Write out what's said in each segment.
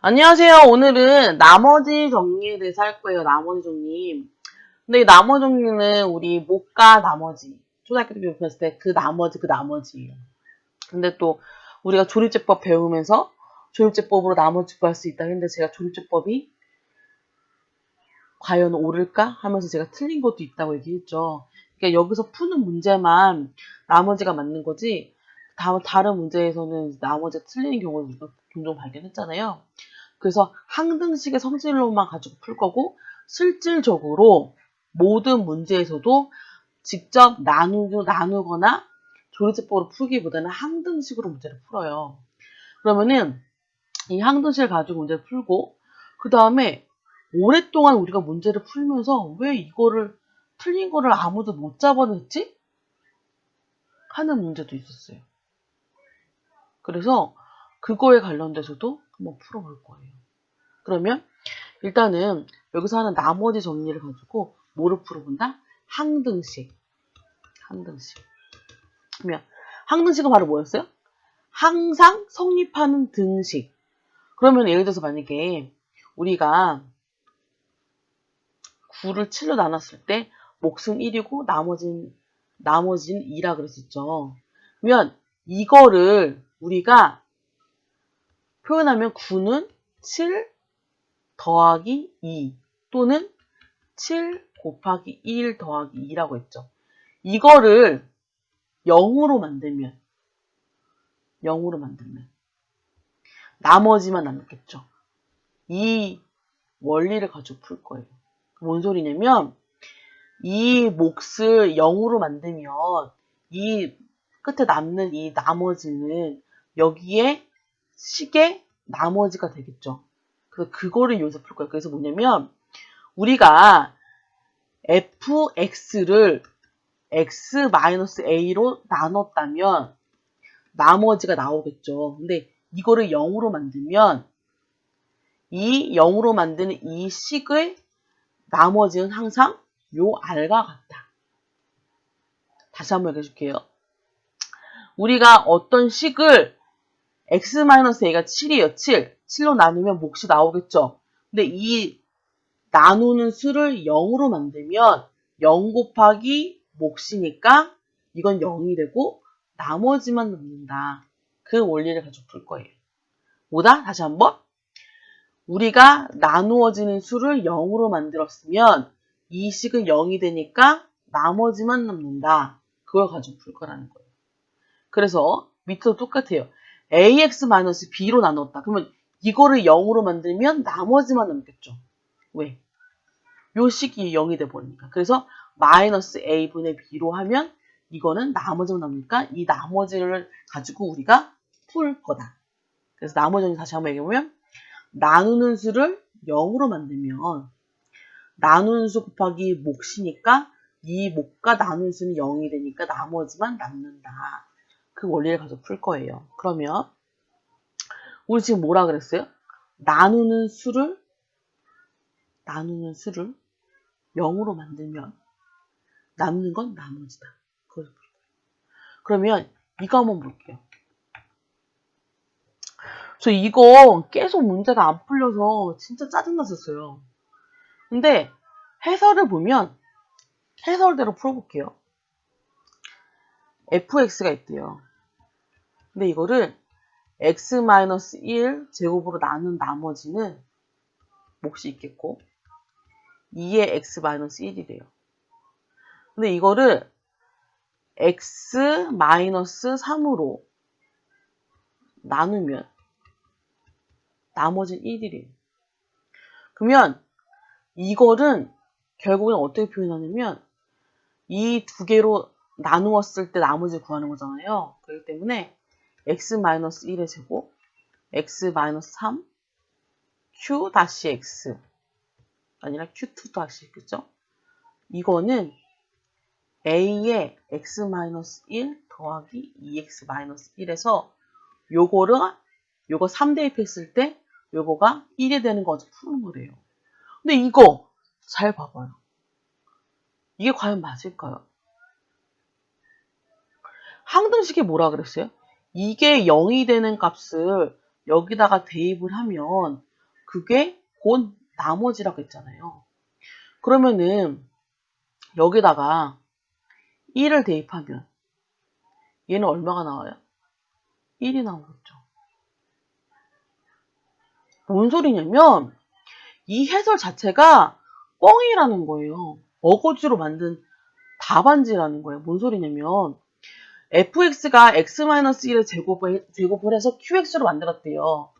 안녕하세요. 오늘은 나머지 정리에 대해서 할 거예요. 나머지 정리. 근데 이 나머지 정리는 우리 못가 나머지. 초등학교 때 배웠을 때 그 나머지예요. 근데 또 우리가 조립제법 배우면서 조립제법으로 나머지 구할 수 있다 했는데 제가 조립제법이 과연 옳을까 하면서 제가 틀린 것도 있다고 얘기했죠. 그러니까 여기서 푸는 문제만 나머지가 맞는 거지 다른 문제에서는 나머지가 틀리는 경우를 우리가 종종 발견했잖아요. 그래서 항등식의 성질로만 가지고 풀 거고 실질적으로 모든 문제에서도 직접 나누거나 조리제법으로 풀기보다는 항등식으로 문제를 풀어요. 그러면은 이 항등식을 가지고 문제를 풀고 그 다음에 오랫동안 우리가 문제를 풀면서 왜 이거를 틀린 거를 아무도 못 잡아냈지? 하는 문제도 있었어요. 그래서 그거에 관련돼서도 한번 풀어볼 거예요. 그러면 일단은 여기서 하는 나머지 정리를 가지고 뭐를 풀어본다? 항등식. 그러면 항등식은 바로 뭐였어요? 항상 성립하는 등식. 그러면 예를 들어서 만약에 우리가 9를 7로 나눴을 때 몫은 1이고 나머지는 2라 그랬었죠. 그러면 이거를 우리가 표현하면 9는 7 더하기 2 또는 7 곱하기 1 더하기 2라고 했죠. 이거를 0으로 만들면 나머지만 남겠죠. 이 원리를 가지고 풀 거예요. 뭔 소리냐면 이 몫을 0으로 만들면 이 끝에 남는 이 나머지는 여기에 식의 나머지가 되겠죠. 그래서 그거를 이용해서 풀 거예요. 그래서 뭐냐면 우리가 fx를 x-a로 나눴다면 나머지가 나오겠죠. 근데 이거를 0으로 만들면 이 0으로 만드는 이 식의 나머지는 항상 요 r과 같다. 다시 한번 얘기해 줄게요. 우리가 어떤 식을 x-a가 7이에요. 7로 나누면 몫이 나오겠죠. 근데 이 나누는 수를 0으로 만들면 0 곱하기 몫이니까 이건 0이 되고 나머지만 남는다. 그 원리를 가지고 풀 거예요. 뭐다? 다시 한번. 우리가 나누어지는 수를 0으로 만들었으면 이 식은 0이 되니까 나머지만 남는다. 그걸 가지고 풀 거라는 거예요. 그래서 밑도 똑같아요. ax-b로 나눴다. 그러면 이거를 0으로 만들면 나머지만 남겠죠. 왜? 요 식이 0이 돼버리니까. 그래서 마이너스 a분의 b로 하면 이거는 나머지만 남으니까 이 나머지를 가지고 우리가 풀 거다. 그래서 나머지는 다시 한번 얘기해보면 나누는 수를 0으로 만들면 나누는 수 곱하기 몫이니까 이 몫과 나누는 수는 0이 되니까 나머지만 남는다. 그 원리를 가지고 풀 거예요. 그러면 우리 지금 뭐라 그랬어요? 나누는 수를 0으로 만들면 남는 건 나머지다. 그걸 풀 거예요. 그러면 이거 한번 볼게요. 저 이거 계속 문제가 안 풀려서 진짜 짜증났었어요. 근데 해설을 보면 해설대로 풀어볼게요. fx가 있대요. 근데 이거를 x-1 제곱으로 나눈 나머지는 몫이 있겠고 2의 x-1이래요. 근데 이거를 x-3으로 나누면 나머지는 1이래요. 그러면 이거는 결국엔 어떻게 표현하냐면 이 두 개로 나누었을 때 나머지 구하는 거잖아요. 그렇기 때문에 x-1의 제곱 x-3 q-x 아니라 q2 그죠? 이거는 a의 x-1 더하기 2x-1에서 요거 3 대입했을 때 요거가 1이 되는 거 어떻게 푸는 거래요. 근데 이거 잘 봐봐요. 이게 과연 맞을까요? 항등식이 그랬어요? 이게 0이 되는 값을 여기다가 대입을 하면 그게 곧 나머지라고 했잖아요. 그러면은 여기다가 1을 대입하면 얘는 얼마가 나와요? 1이 나오겠죠. 뭔 소리냐면 이 해설 자체가 뻥이라는 거예요. 어거지로 만든 답안지라는 거예요. 뭔 소리냐면 fx가 x-1을 제곱을 해서 qx로 만들었대요.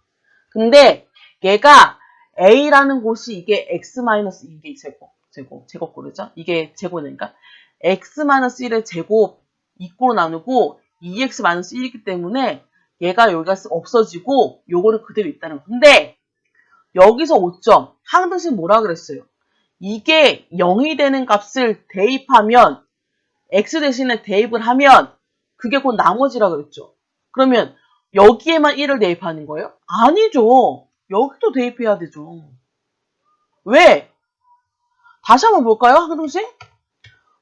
근데 얘가 a라는 곳이 이게 x-1이 제곱 그러죠? 이게 제곱이니까 x-1을 제곱 2꼴로 나누고 2x-1이기 때문에 얘가 여기가 없어지고 요거는 그대로 있다는 거. 근데 여기서 5점 항등식 뭐라 그랬어요? 이게 0이 되는 값을 대입하면 x 대신에 대입을 하면 그게 곧 나머지라 그랬죠. 그러면 여기에만 1을 대입하는 거예요? 아니죠. 여기도 대입해야 되죠. 왜? 다시 한번 볼까요? 항등식?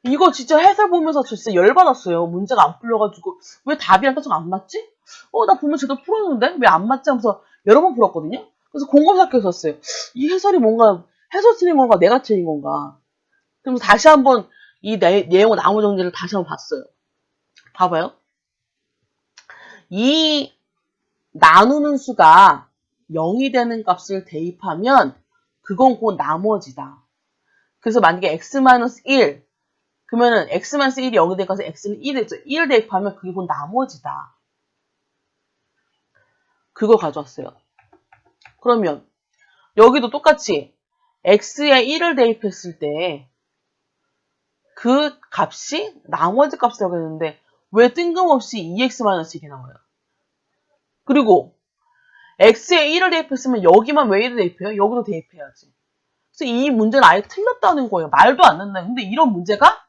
이거 진짜 해설 보면서 진짜 열받았어요. 문제가 안 풀려가지고 왜 답이랑 계속 안 맞지? 나 보면 제대로 풀었는데 왜 안 맞지? 하면서 여러 번 풀었거든요. 그래서 곰곰삭해서 썼어요. 이 해설이 뭔가 해설 틀린 건가 내가 틀린 건가. 그래서 다시 한번 이 내용의 나머지 정리를 다시 한번 봤어요. 봐봐요. 이 나누는 수가 0이 되는 값을 대입하면 그건 곧 나머지다. 그래서 만약에 x-1 그러면은 x-1이 0이 되니까 x는 1이죠. 1을 대입하면 그게 곧 나머지다. 그걸 가져왔어요. 그러면 여기도 똑같이 x에 1을 대입했을 때 그 값이 나머지 값이라고 했는데 왜 뜬금없이 2x-1이 나와요? 그리고 x에 1을 대입했으면 여기만 왜 1을 대입해요? 여기도 대입해야지. 그래서 이 문제는 아예 틀렸다는 거예요. 말도 안 된다. 근데 이런 문제가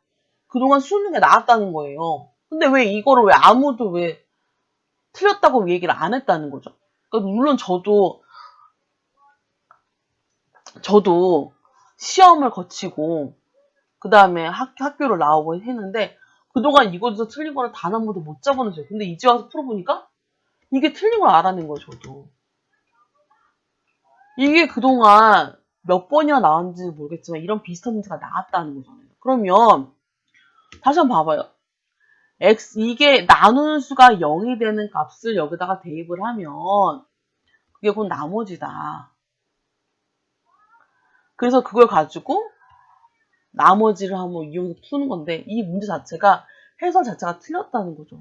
그동안 수능에 나왔다는 거예요. 근데 왜 이거를 왜 아무도 왜 틀렸다고 얘기를 안 했다는 거죠? 그러니까 물론 저도 시험을 거치고 그 다음에 학교를 나오고 했는데 그동안 이거에서 틀린 거를 단 한 번도 못 잡아냈어요. 근데 이제 와서 풀어보니까 이게 틀린 걸 알아낸 거예요. 저도. 이게 그동안 몇 번이나 나왔는지 모르겠지만 이런 비슷한 문제가 나왔다는 거잖아요. 그러면 다시 한번 봐봐요. 이게 나누는 수가 0이 되는 값을 여기다가 대입을 하면 그게 곧 나머지다. 그래서 그걸 가지고 나머지를 한번 이용해서 푸는 건데 이 문제 자체가 해설 자체가 틀렸다는 거죠.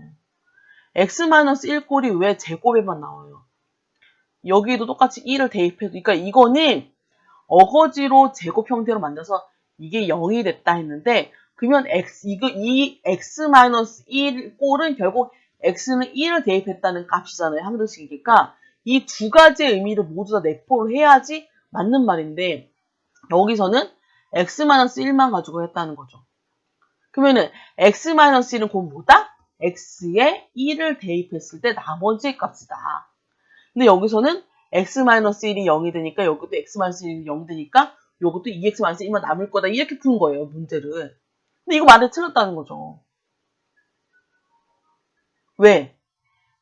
x-1 꼴이 왜 제곱에만 나와요? 여기도 똑같이 1을 대입해도 그러니까 이거는 어거지로 제곱 형태로 만들어서 이게 0이 됐다 했는데 그러면 이 x-1 꼴은 결국 x는 1을 대입했다는 값이잖아요. 항등식이니까 이 두 가지의 의미를 모두 다 내포를 해야지 맞는 말인데 여기서는 x-1만 가지고 했다는 거죠. 그러면은 x-1은 곧 뭐다? x에 1을 대입했을 때 나머지 값이다. 근데 여기서는 x-1이 0이 되니까 여기도 x-1이 0이 되니까 요것도 2x-1만 남을 거다. 이렇게 푼 거예요, 문제를. 근데 이거 말을 틀렸다는 거죠. 왜?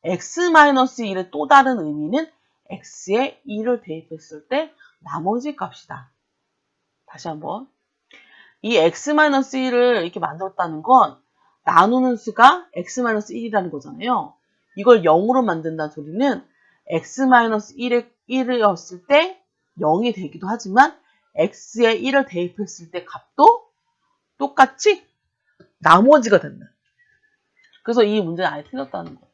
x-1의 또 다른 의미는 x에 1을 대입했을 때 나머지 값이다. 다시 한번. 이 x-1을 이렇게 만들었다는 건 나누는 수가 x-1이라는 거잖아요. 이걸 0으로 만든다는 소리는 x-1이었을 때 0이 되기도 하지만 x에 1을 대입했을 때 값도 똑같이 나머지가 된다. 그래서 이 문제는 아예 틀렸다는 거예요.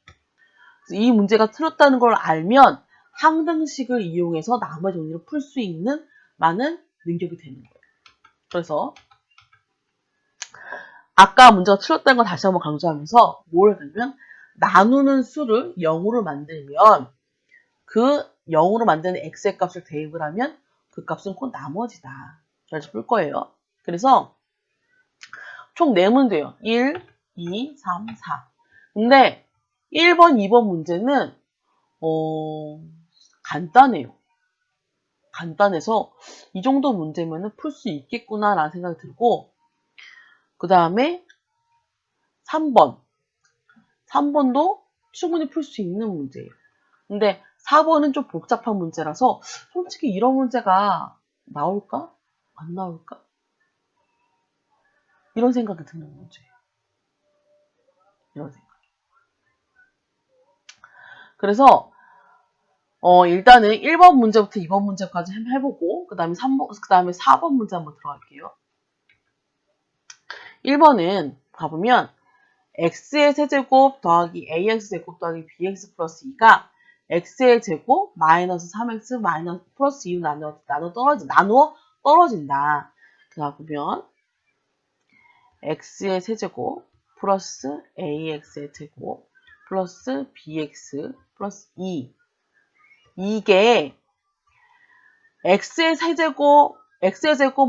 그래서 이 문제가 틀렸다는 걸 알면 항등식을 이용해서 나머지 정리를 풀 수 있는 많은 능력이 되는 거예요. 그래서 아까 문제가 틀렸다는 걸 다시 한번 강조하면서 뭘 하냐면 나누는 수를 0으로 만들면 그 0으로 만드는 x의 값을 대입을 하면 그 값은 곧 나머지다. 이렇게 풀 거예요. 그래서 총 4문제예요. 1, 2, 3, 4. 근데 1번, 2번 문제는 간단해요. 간단해서 이 정도 문제면 풀 수 있겠구나라는 생각이 들고 그 다음에 3번도 충분히 풀 수 있는 문제예요. 근데 4번은 좀 복잡한 문제라서 솔직히 이런 문제가 나올까? 안 나올까? 이런 생각이 드는 문제예요. 이런 생각. 그래서 일단은 1번 문제부터 2번 문제까지 해보고 그 다음에 4번 문제 한번 들어갈게요. 1번은 가보면 x의 세제곱 더하기 ax제곱 더하기 bx 플러스 2가 x의 제곱 마이너스 3x 마이너스 플러스 2로 나누어 떨어진다. 자, 보면 x의 세제곱 플러스 ax의 제곱 플러스 bx 플러스 2 이게 x의 세제곱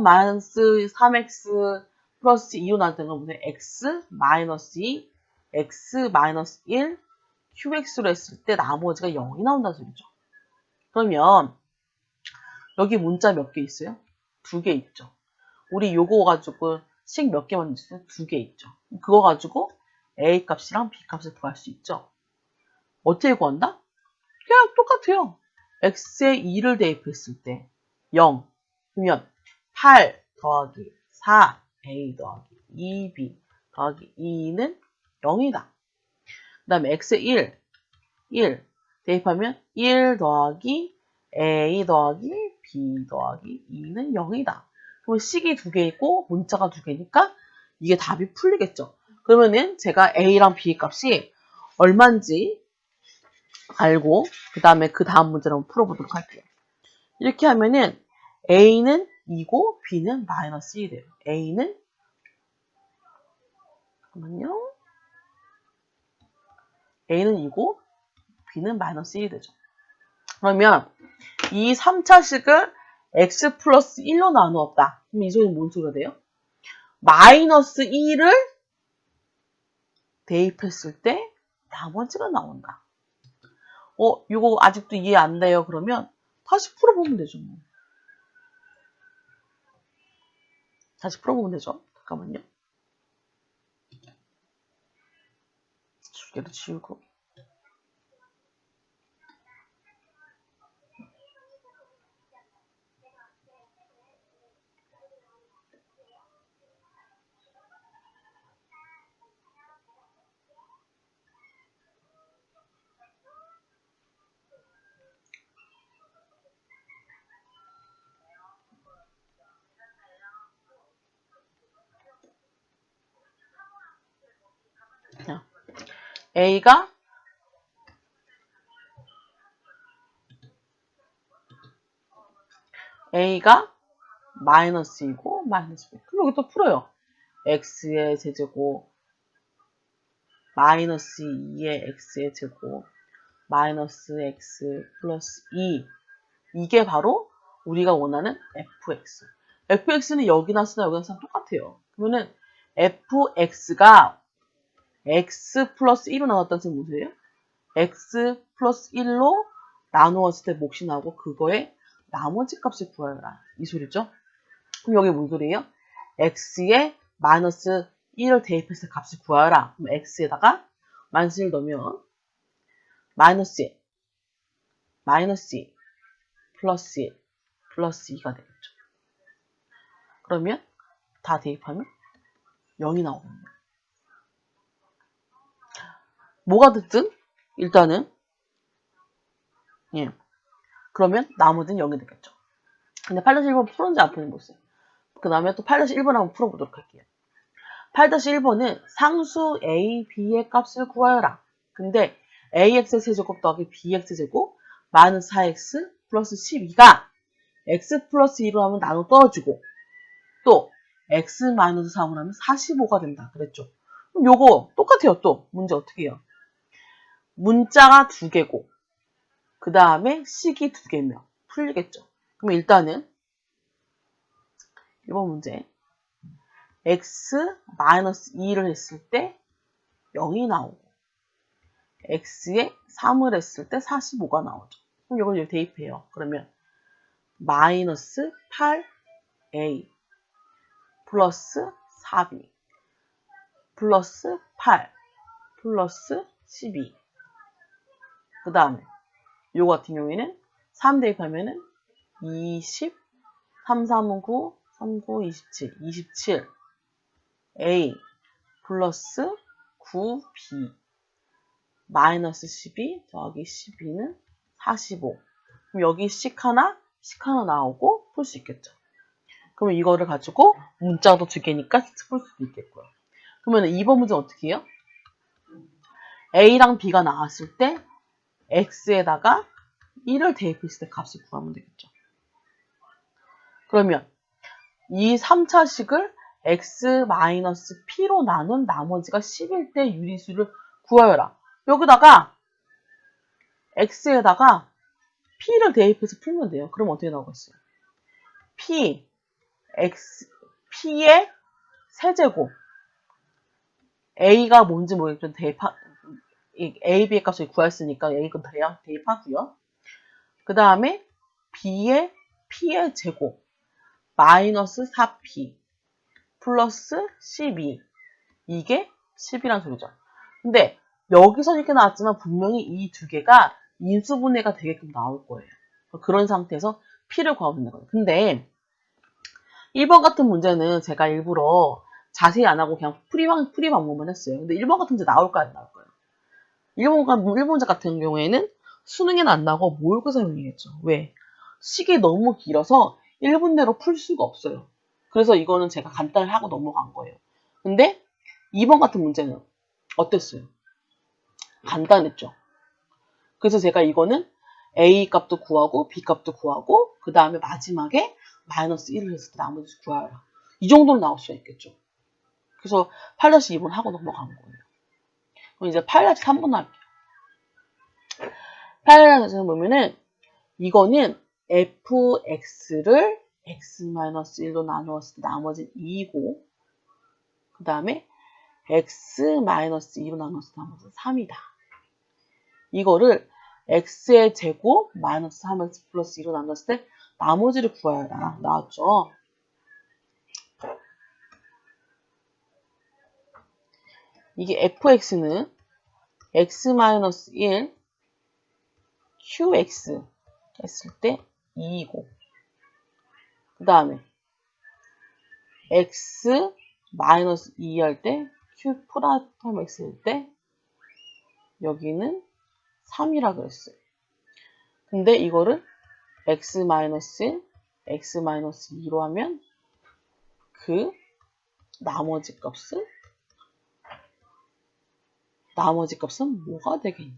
마이너스 3x 플러스 2로 나왔던 건 뭐냐? x 마이너스 2, x 마이너스 1, qx로 했을 때 나머지가 0이 나온다는 소리죠. 그러면 여기 문자 몇 개 있어요? 2개 있죠. 우리 요거 가지고 식 몇 개 만들었어요? 2개 있죠. 그거 가지고 a 값이랑 b 값을 구할 수 있죠. 어떻게 구한다? 그냥 똑같아요. x에 2를 대입했을 때 0. 그러면 8 더하기 4 a 더하기 2b 더하기 2는 0이다. 그 다음에 x에 1 대입하면 1 더하기 a 더하기 b 더하기 2는 0이다. 그러면 식이 2개 있고 문자가 2개니까 이게 답이 풀리겠죠. 그러면은 제가 a랑 b 값이 얼마인지 알고 그 다음에 그 다음 문제를 한번 풀어보도록 할게요. 이렇게 하면은 a는 2고 b는 마이너스 1이 돼요. a는 잠깐만요. a는 2고 b는 마이너스 1이 되죠. 그러면 이 3차식을 x 플러스 1로 나누었다. 그럼 이 소리는 뭔 소리가 돼요? 마이너스 1을 대입했을 때 나머지가 나온다. 이거 아직도 이해 안 돼요. 그러면 다시 풀어보면 되죠. 뭐. 다시 풀어보면 되죠. 잠깐만요. 주개를 지우고. 자, A가 마이너스 2고 마이너스 2. 그럼 여기 또 풀어요. x의 세제곱 마이너스 2의 x의 제곱 마이너스 x 플러스 2 이게 바로 우리가 원하는 fx. fx는 여기나 쓰나 여기나 쓰나 똑같아요. 그러면은 fx가 x 플러스 1로 나왔다는 뜻은 무엇이에요? x 플러스 1로 나누었을 때 몫이 나오고 그거에 나머지 값을 구하라. 이 소리죠. 그럼 여기 뭔 소리예요? x에 마이너스 1을 대입해서 값을 구하라. 그럼 x에다가 마이너스 1 넣으면 마이너스 1, 마이너스 2, 플러스 1, 플러스 2가 되겠죠. 그러면 다 대입하면 0이 나오거든요. 뭐가 됐든 일단은 예. 그러면 나머지는 0이 되겠죠. 근데 8-1번 풀었는지 안 풀었는지 모르겠어요. 그 다음에 또 8-1번 한번 풀어보도록 할게요. 8-1번은 상수 a, b의 값을 구하여라. 근데 ax의 세제곱 더하기 bx 제곱 마이너스 4x 플러스 12가 x 플러스 2로 하면 나눠 떨어지고 또 x 마이너스 3으로 하면 45가 된다. 그랬죠. 그럼 요거 똑같아요. 또 문제 어떻게 해요? 문자가 2개고 그 다음에 식이 2개면 풀리겠죠. 그럼 일단은 이번 문제 x 마이너스 2를 했을 때 0이 나오고 x에 3을 했을 때 45가 나오죠. 그럼 이걸 여기 대입해요. 그러면 마이너스 8a 플러스 4b 플러스 8 플러스 12 그 다음에 요거 같은 경우에는 3 대입하면은 20, 3, 3은 9, 3, 9, 27, 27 A 플러스 9B 마이너스 12 더하기 12는 45. 그럼 여기 식 하나 나오고 풀 수 있겠죠. 그러면 이거를 가지고 문자도 2개니까 풀 수도 있겠고요. 그러면 2번 문제 어떻게 해요? A랑 B가 나왔을 때 X에다가 1을 대입했을 때 값을 구하면 되겠죠. 그러면 이 3차식을 X-P로 나눈 나머지가 10일 때 유리수를 구하여라. 여기다가 X에다가 P를 대입해서 풀면 돼요. 그럼 어떻게 나오겠어요? P의 세제곱 A가 뭔지 모르겠지만 A, B의 값을 구했으니까 A 건 대입하고요. 그 다음에 P의 제곱 마이너스 4P 플러스 12 이게 10이란 소리죠. 근데 여기서 이렇게 나왔지만 분명히 이 두 개가 인수분해가 되게끔 나올 거예요. 그런 상태에서 P를 구하는 거예요. 근데 1번 같은 문제는 제가 일부러 자세히 안 하고 그냥 풀이 방법만 했어요. 근데 1번 같은 문제 나올까요? 안 나올까요? 1번 문제 같은 경우에는 수능에는 안 나오고 모의고사 용이겠죠. 왜? 식이 너무 길어서 1분 내로 풀 수가 없어요. 그래서 이거는 제가 간단히 하고 넘어간 거예요. 근데 2번 같은 문제는 어땠어요? 간단했죠. 그래서 제가 이거는 A 값도 구하고 B 값도 구하고 그 다음에 마지막에 마이너스 1을 했을 때 나머지 구하라. 이 정도는 나올 수 있겠죠. 그래서 8-2번 하고 넘어간 거예요. 그럼 이제 8-3번 할게요. 8-3번 보면은 이거는 fx를 x-1로 나누었을 때 나머지는 2이고 그 다음에 x-2로 나누었을 때 나머지는 3이다. 이거를 x의 제곱 마이너스 3x 플러스 2로 나눴을 때 나머지를 구하여라. 나왔죠? 이게 fx는 x-1 qx 했을 때 2이고 그 다음에 x 마이너스 2 할 때 q 플러스 x일 때 여기는 3이라 그랬어요. 근데 이거를 x 마이너스 2로 하면 그 나머지 값은 뭐가 되겠냐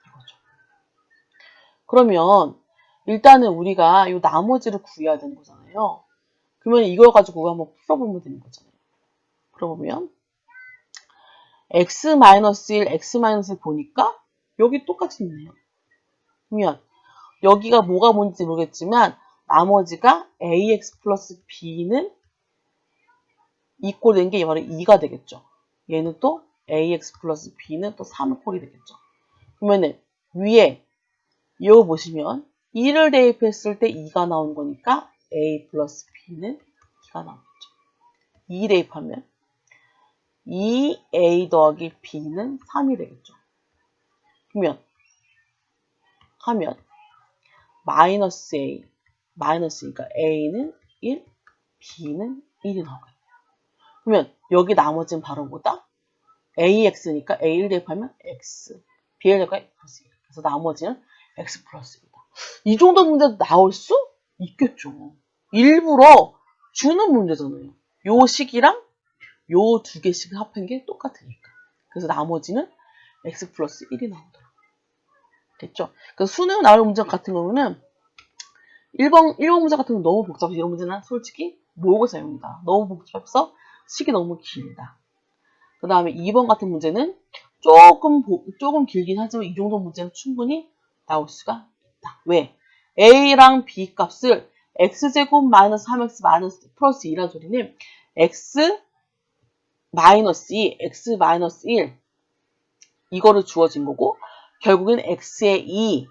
이거죠. 그러면 일단은 우리가 이 나머지를 구해야 되는 거잖아요. 그러면 이걸 가지고 한번 풀어보면 되는 거잖아요. 그러면 x-1, x-1 보니까 여기 똑같이 있네요. 그러면 여기가 뭐가 뭔지 모르겠지만 나머지가 ax 플러스 b는 이꼴 된 게 바로 2가 되겠죠. 얘는 또 ax 플러스 b는 또 3의 꼴이 되겠죠. 그러면은 위에 이거 보시면 2를 대입했을 때 2가 나온 거니까 a 플러스 b는 2가 나오겠죠. 2 대입하면 2a 더하기 b는 3이 되겠죠. 그러면 하면 마이너스 a 마이너스니까 a는 1, b는 1이 나오겠네요. 그러면 여기 나머지는 바로 뭐다? ax니까 a를 대입하면 x, b를 대입하면 플러스 1. 그래서 나머지는 x 플러스 1이다. 이 정도 문제도 나올 수 있겠죠. 일부러 주는 문제잖아요. 요 식이랑 요 두 개씩 합한 게 똑같으니까. 그래서 나머지는 x 플러스 1이 나오더라고요. 됐죠? 그래서 수능 나올 문제 같은 경우는 1번 문제 같은 경우는 너무 복잡해서 이런 문제는 솔직히 모의고사용이다. 너무 복잡해서 식이 너무 길다. 그 다음에 2번 같은 문제는 조금 길긴 하지만 이 정도 문제는 충분히 나올 수가 있다. 왜? a랑 b 값을 x제곱 마이너스 3x 마이너스 플러스 2라는 소리는 x 마이너스 2, x 마이너스 1 이거를 주어진 거고 결국엔 x의 2,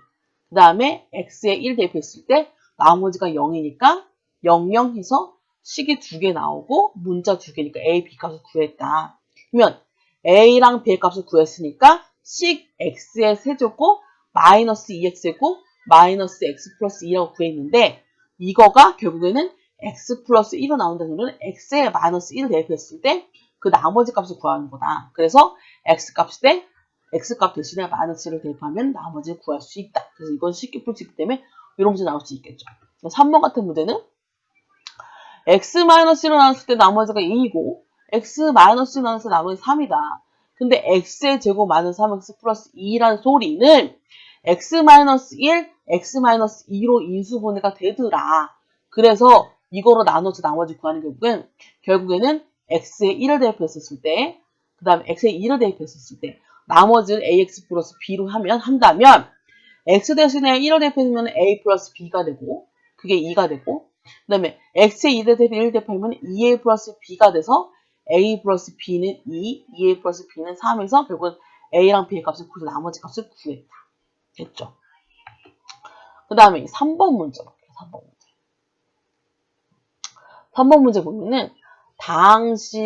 그 다음에 x의 1 대입했을 때 나머지가 0이니까 0, 0 해서 식이 2개 나오고 문자 2개니까 a, b 값을 구했다. 그러면 a랑 b의 값을 구했으니까 식 x의 세제곱 마이너스 2x제곱 마이너스 x 플러스 2라고 구했는데 이거가 결국에는 x 플러스 1로 나온다는 건 x에 마이너스 1을 대입했을 때 그 나머지 값을 구하는 거다. 그래서 x값 대신에 마이너스 1을 대입하면 나머지를 구할 수 있다. 그래서 이건 쉽게 풀 수 있기 때문에 이런 문제 나올 수 있겠죠. 3번 같은 문제는 x-1로 나눴을 때 나머지가 2이고 x-1로 나눴을 때 나머지 3이다. 근데 x의 제곱 마이너스 3x 플러스 2라는 소리는 x-1, x-2로 인수분해가 되더라. 그래서 이거로 나눠서 나머지 구하는 결국에는 x에 1을 대입했었을 때, 그 다음에 x에 2를 대입했었을 때, 나머지를 ax 플러스 b로 한다면, x 대신에 1을 대입하면 a 플러스 b가 되고, 그게 2가 되고, 그 다음에 x에 2를 대입하면 2a 플러스 b가 돼서, a 플러스 b는 2, 2a 플러스 b는 3에서 결국은 a랑 b의 값을 구해서 나머지 값을 구했다. 됐죠? 그 다음에 3번 문제 볼게요. 3번 문제. 3번 문제 보면은 당시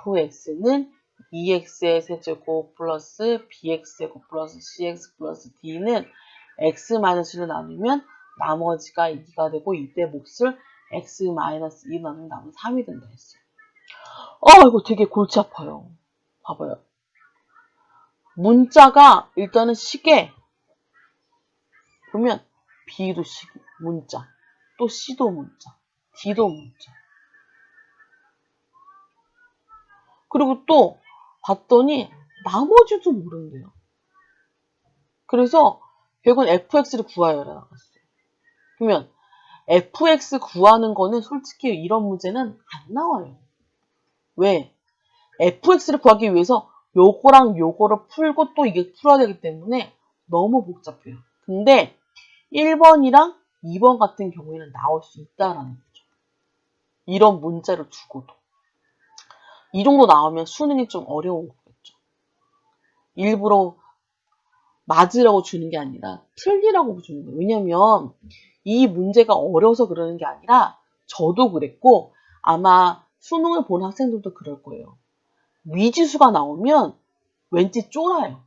fx는 2x의 세제곱 플러스 bx제곱 플러스 cx 플러스 d는 x-1을 나누면 나머지가 2가 되고 이때 몫을 x-2 나누면 나머지 3이 된다 했어요. 이거 되게 골치 아파요. 봐봐요. 문자가 일단은 시계 그러면 B도 시계, 문자, 또 C도 문자, D도 문자. 그리고 또 봤더니 나머지도 모른대요. 그래서 결국은 fx를 구하여야 나갔어요. 그러면 fx 구하는 거는 솔직히 이런 문제는 안 나와요. 왜? fx를 구하기 위해서 요거랑 요거를 풀고 또 이게 풀어야 되기 때문에 너무 복잡해요. 근데 1번이랑 2번 같은 경우에는 나올 수 있다라는 거죠. 이런 문제를 두고도. 이 정도 나오면 수능이 좀 어려운 거겠죠. 일부러 맞으라고 주는 게 아니라 틀리라고 주는 거예요. 왜냐면 이 문제가 어려워서 그러는 게 아니라 저도 그랬고 아마 수능을 본 학생들도 그럴 거예요. 미지수가 나오면 왠지 쫄아요.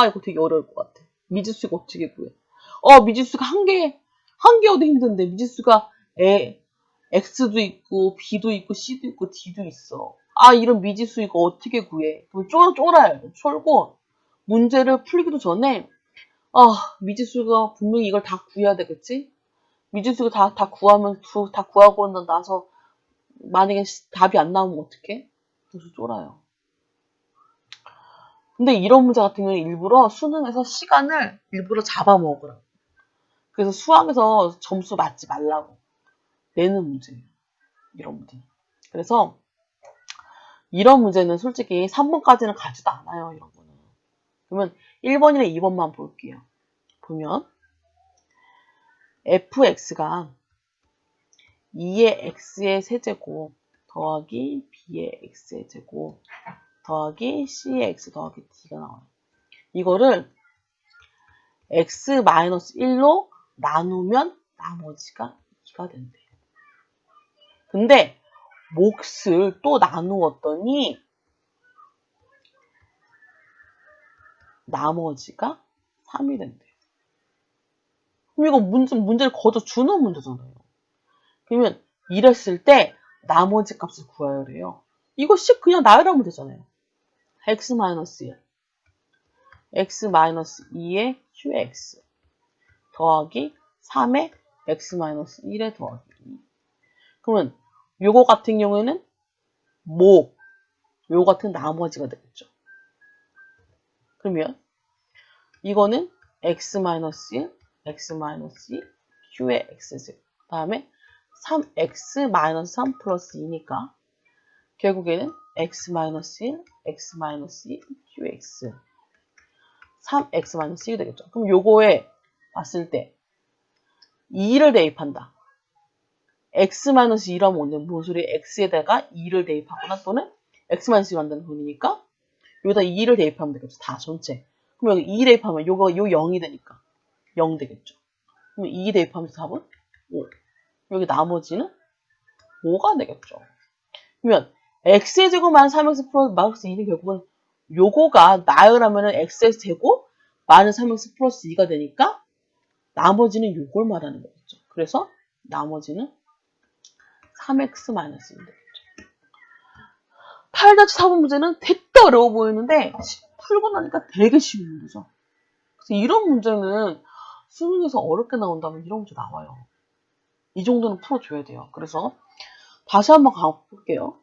이거 되게 어려울 것 같아. 미지수가 어떻게 구해? 미지수가 한 개여도 힘든데 미지수가 X도 있고 B도 있고 C도 있고 D도 있어. 이런 미지수 이거 어떻게 구해? 그럼 쫄아요. 쫄고 문제를 풀기도 전에 미지수가 분명히 이걸 다 구해야 되겠지? 미지수가 다 구하고 나서 만약에 답이 안 나오면 어떡해? 그래서 쫄아요. 근데 이런 문제 같은 경우는 일부러 수능에서 시간을 일부러 잡아먹으라고. 그래서 수학에서 점수 맞지 말라고 내는 문제예요. 이런 문제는. 그래서 이런 문제는 솔직히 3번까지는 가지도 않아요. 이런 거는. 그러면 1번이나 2번만 볼게요. 보면 fx가 2의 x의 세제곱 더하기 b의 x의 제곱 더하기 c의 x 더하기 d가 나와요. 이거를 x-1로 나누면 나머지가 2가 된대요. 근데 몫을 또 나누었더니 나머지가 3이 된대요. 그럼 이거 문제를 거저 주는 문제잖아요. 그러면 이랬을 때 나머지 값을 구해야 해요. 이거 그냥 나열하면 되잖아요. x-1 x-2의 qx 더하기 3의 x-1의 더하기 2. 그러면 요거 같은 경우에는 요거 같은 나머지가 되겠죠. 그러면 이거는 x-1, x-2, q의 x제곱 다음에 3x-3 플러스 2니까 결국에는 x-1, x-2, qx 3x-1이 되겠죠. 그럼 요거에 봤을 때 2를 대입한다. x-2라면 뭔 소리? x에다가 2를 대입하거나 또는 x-2로 한다는 소리니까 여기다 2를 대입하면 되겠죠. 다 전체. 그럼 여기 2 대입하면 요 0이 되니까 0 되겠죠. 그럼 2 대입하면서 답은 5. 여기 나머지는 5가 되겠죠. 그러면 x의 제곱 마이너스 3x 플러스 마이너스 2는 결국은 요거가 나열하면은 x의 제곱 마이너스 3x 플러스 2가 되니까 나머지는 요걸 말하는 거겠죠. 그래서 나머지는 3x 마이너스 1이 되겠죠. 8-4번 문제는 됐다 어려워 보이는데 풀고 나니까 되게 쉬운 문제죠. 그래서 이런 문제는 수능에서 어렵게 나온다면 이런 문제 나와요. 이 정도는 풀어줘야 돼요. 그래서 다시 한번 가볼게요.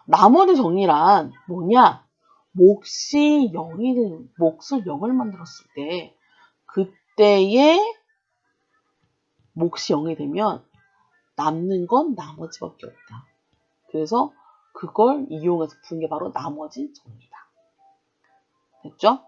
나머지 정리란 뭐냐? 몫이 0이 되는, 몫을 0을 만들었을 때 그때의 몫이 0이 되면 남는 건 나머지밖에 없다. 그래서 그걸 이용해서 푸는 게 바로 나머지 정리다. 됐죠?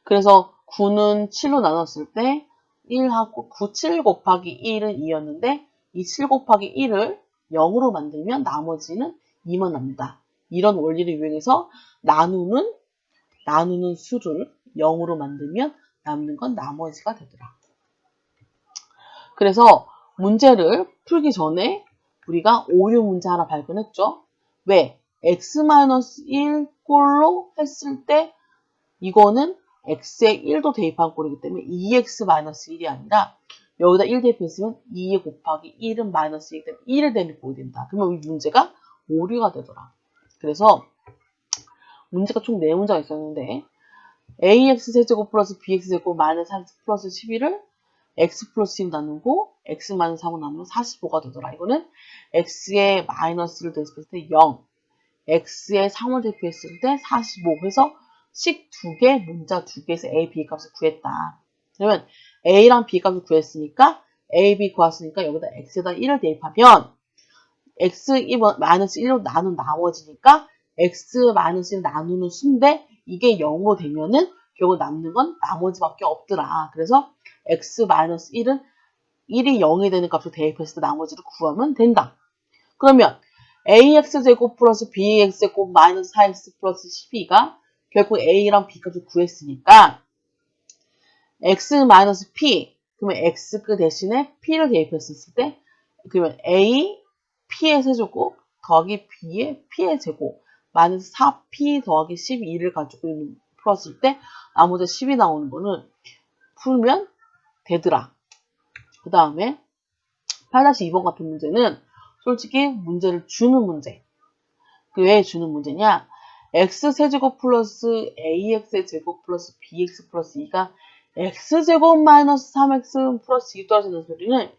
그래서 9는 7로 나눴을 때 1하고 9, 7 곱하기 1은 2였는데 이 7 곱하기 1을 0으로 만들면 나머지는 2만 남는다. 이런 원리를 이용해서 나누는 수를 0으로 만들면 남는 건 나머지가 되더라. 그래서 문제를 풀기 전에 우리가 오류 문제 하나 발견했죠. 왜? x-1 꼴로 했을 때 이거는 x에 1도 대입한 꼴이기 때문에 2x-1이 아니라 여기다 1 대입했으면 2에 곱하기 1은 마이너스 1이기 때문에 1을 대입 꼴이 된다. 그러면 이 문제가 오류가 되더라. 그래서 문제가 총 4문제가 있었는데 ax 세제곱 플러스 bx 제곱 마이너스 3x 플러스 11을 x 플러스 1 나누고 x 마이너스 3을 나누면 45가 되더라. 이거는 x에 마이너스를 대입했을 때 0, x에 3을 대입했을 때 45 해서 식 2개, 문자 2개에서 a, b 값을 구했다. 그러면 a랑 b 값을 구했으니까 a, b 구했으니까 여기다 x에다 1을 대입하면 x 마이너스 1로 나눈 나머지니까 x 마이너스 1 나누는 수인데 이게 0으로 되면은 결국 남는 건 나머지밖에 없더라. 그래서 x 마이너스 1은 1이 0이 되는 값을 대입했을 때 나머지를 구하면 된다. 그러면 ax제곱 플러스 bx제곱 마이너스 4x 플러스 12가 결국 a랑 b 값을 구했으니까 x 마이너스 p 그러면 x 그 대신에 p를 대입했을 때 그러면 a p의 세제곱 더하기 b의 p의 제곱 마이너스 4p 더하기 12를 가지고 있는 풀었을 때 나머지 10이 나오는 거는 풀면 되더라. 그 다음에 8-2번 같은 문제는 솔직히 문제를 주는 문제. 왜 주는 문제냐? x세제곱 플러스 ax의 제곱 플러스 bx 플러스 2가 x제곱 마이너스 3x 플러스 2 떨어지는 소리는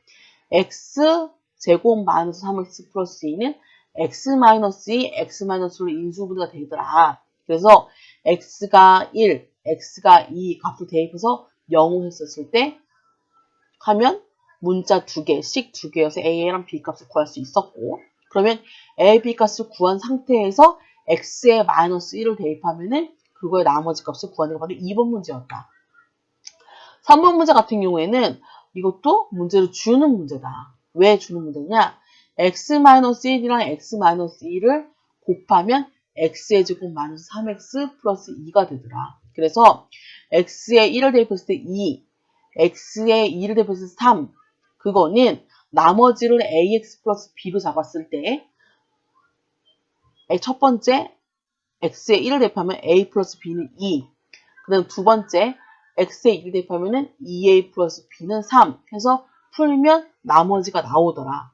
x제곱 마이너스 3x 플러스 2는 x 마이너스 2, x 마이너스 1로 인수분해가 되더라. 그래서 x가 1, x가 2 값을 대입해서 0을 했었을 때 하면 문자 2개, 식 2개여서 a랑 b 값을 구할 수 있었고 그러면 a, b 값을 구한 상태에서 x에 마이너스 1을 대입하면은 그거의 나머지 값을 구하는 게 바로 2번 문제였다. 3번 문제 같은 경우에는 이것도 문제를 주는 문제다. 왜 주는 문제냐? x-1이랑 x-2를 곱하면 x의 제곱 마이너스 3x 플러스 2가 되더라. 그래서 x에 1을 대입했을 때 2, x에 2를 대입했을 때 3, 그거는 나머지를 ax 플러스 b로 잡았을 때 첫 번째 x에 1을 대입하면 a 플러스 b는 2, 그 다음 두 번째 x에 1을 대입하면 2a 플러스 b는 3 해서 풀면 나머지가 나오더라.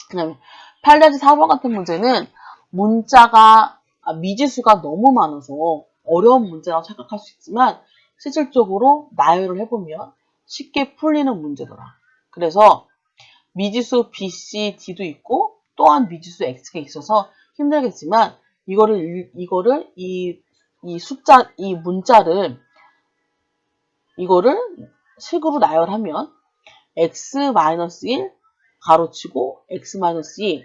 그 다음에 8-4번 같은 문제는 문자가 미지수가 너무 많아서 어려운 문제라고 생각할 수 있지만 실질적으로 나열을 해보면 쉽게 풀리는 문제더라. 그래서 미지수 B, C, D도 있고 또한 미지수 X가 있어서 힘들겠지만 이거를 이 문자를 이거를 식으로 나열하면 x-1 가로치고 x-2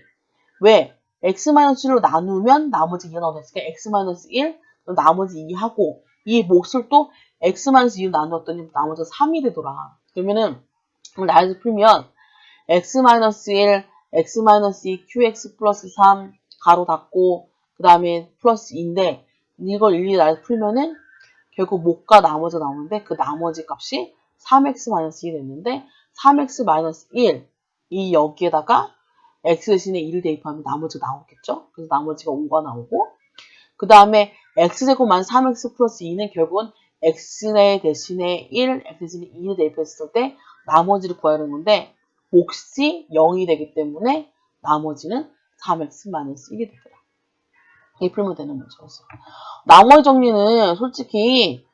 왜? x-1로 나누면 나머지 2가 나오니까 x-1 나머지 2하고 이 몫을 또 x-2로 나누었더니 나머지가 3이 되더라. 그러면은 나열해서 풀면 x-1, x-2, qx 플러스 3 가로 닫고 그 다음에 플러스 2인데 이걸 일일이 나열해서 풀면은 결국 몫과 나머지가 나오는데 그 나머지 값이 3x-2이 됐는데 3x-1 이 여기에다가 x 대신에 1을 대입하면 나머지가 나오겠죠. 그래서 나머지가 5가 나오고 그 다음에 x제곱 만 3x 플러스 2는 결국은 x의 대신에 1, x 대신에 2를 대입했을 때 나머지를 구하는 건데 몫이 0이 되기 때문에 나머지는 3x 마이너스 1이 되더라. 이게 풀면 되는 문제였어요. 나머지 정리는 솔직히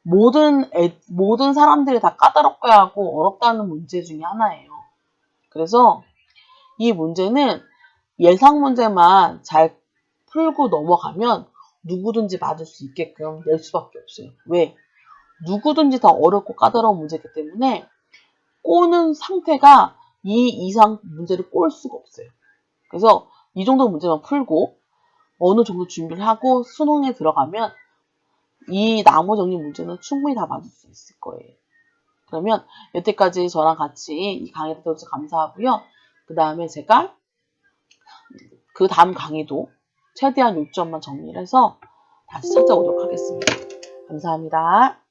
모든 사람들이 다 까다롭게 하고 어렵다는 문제 중에 하나예요. 그래서 이 문제는 예상 문제만 잘 풀고 넘어가면 누구든지 맞을 수 있게끔 낼 수밖에 없어요. 왜? 누구든지 다 어렵고 까다로운 문제이기 때문에 꼬는 상태가 이 이상 문제를 꼴 수가 없어요. 그래서 이 정도 문제만 풀고 어느 정도 준비를 하고 수능에 들어가면 이 나머지 정리 문제는 충분히 다 맞을 수 있을 거예요. 그러면 여태까지 저랑 같이 이 강의를 들어주셔서 감사하고요. 그 다음에 제가 그 다음 강의도 최대한 요점만 정리를 해서 다시 찾아오도록 하겠습니다. 감사합니다.